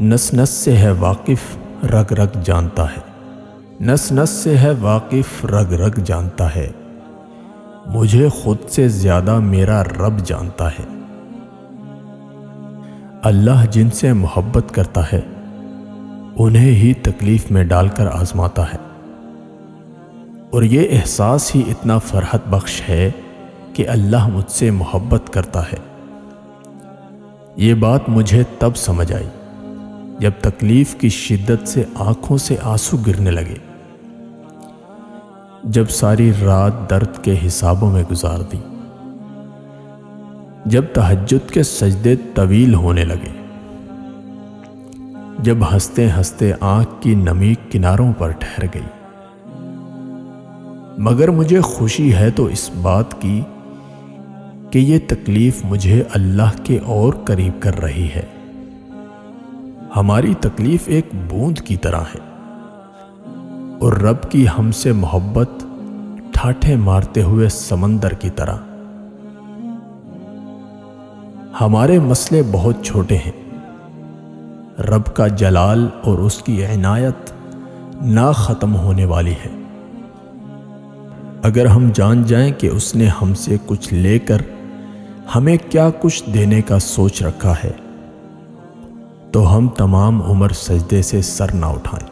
نس نس سے ہے واقف رگ رگ جانتا ہے، نس نس سے ہے واقف رگ رگ جانتا ہے، مجھے خود سے زیادہ میرا رب جانتا ہے۔ اللہ جن سے محبت کرتا ہے انہیں ہی تکلیف میں ڈال کر آزماتا ہے، اور یہ احساس ہی اتنا فرحت بخش ہے کہ اللہ مجھ سے محبت کرتا ہے۔ یہ بات مجھے تب سمجھ آئی جب تکلیف کی شدت سے آنکھوں سے آنسو گرنے لگے، جب ساری رات درد کے حسابوں میں گزار دی، جب تہجد کے سجدے طویل ہونے لگے، جب ہنستے ہنستے آنکھ کی نمی کناروں پر ٹھہر گئی۔ مگر مجھے خوشی ہے تو اس بات کی کہ یہ تکلیف مجھے اللہ کے اور قریب کر رہی ہے۔ ہماری تکلیف ایک بوند کی طرح ہے، اور رب کی ہم سے محبت ٹھاٹھے مارتے ہوئے سمندر کی طرح۔ ہمارے مسئلے بہت چھوٹے ہیں، رب کا جلال اور اس کی عنایت نہ ختم ہونے والی ہے۔ اگر ہم جان جائیں کہ اس نے ہم سے کچھ لے کر ہمیں کیا کچھ دینے کا سوچ رکھا ہے، تو ہم تمام عمر سجدے سے سر نہ اٹھائیں۔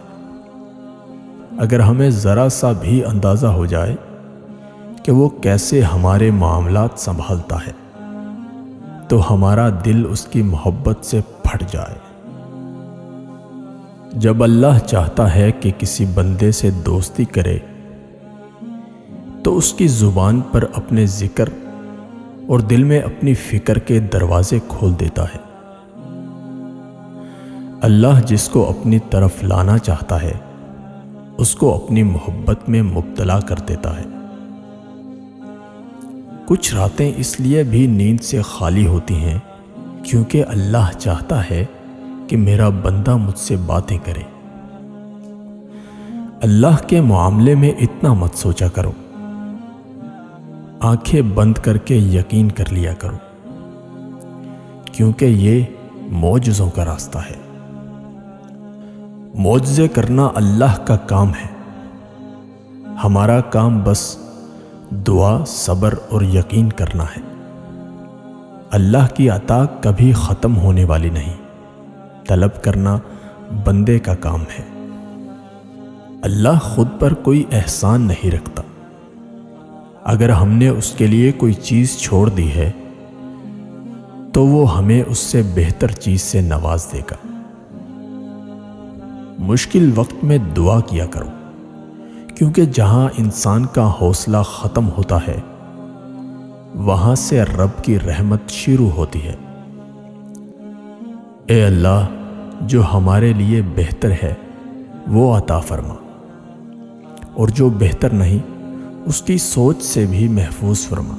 اگر ہمیں ذرا سا بھی اندازہ ہو جائے کہ وہ کیسے ہمارے معاملات سنبھالتا ہے، تو ہمارا دل اس کی محبت سے پھٹ جائے۔ جب اللہ چاہتا ہے کہ کسی بندے سے دوستی کرے تو اس کی زبان پر اپنے ذکر اور دل میں اپنی فکر کے دروازے کھول دیتا ہے۔ اللہ جس کو اپنی طرف لانا چاہتا ہے اس کو اپنی محبت میں مبتلا کر دیتا ہے۔ کچھ راتیں اس لیے بھی نیند سے خالی ہوتی ہیں کیونکہ اللہ چاہتا ہے کہ میرا بندہ مجھ سے باتیں کرے۔ اللہ کے معاملے میں اتنا مت سوچا کرو، آنکھیں بند کر کے یقین کر لیا کرو، کیونکہ یہ معجزوں کا راستہ ہے۔ معجزے کرنا اللہ کا کام ہے، ہمارا کام بس دعا، صبر اور یقین کرنا ہے۔ اللہ کی عطا کبھی ختم ہونے والی نہیں، طلب کرنا بندے کا کام ہے۔ اللہ خود پر کوئی احسان نہیں رکھتا، اگر ہم نے اس کے لیے کوئی چیز چھوڑ دی ہے تو وہ ہمیں اس سے بہتر چیز سے نواز دے گا۔ مشکل وقت میں دعا کیا کرو، کیونکہ جہاں انسان کا حوصلہ ختم ہوتا ہے وہاں سے رب کی رحمت شروع ہوتی ہے۔ اے اللہ، جو ہمارے لیے بہتر ہے وہ عطا فرما، اور جو بہتر نہیں اس کی سوچ سے بھی محفوظ فرما۔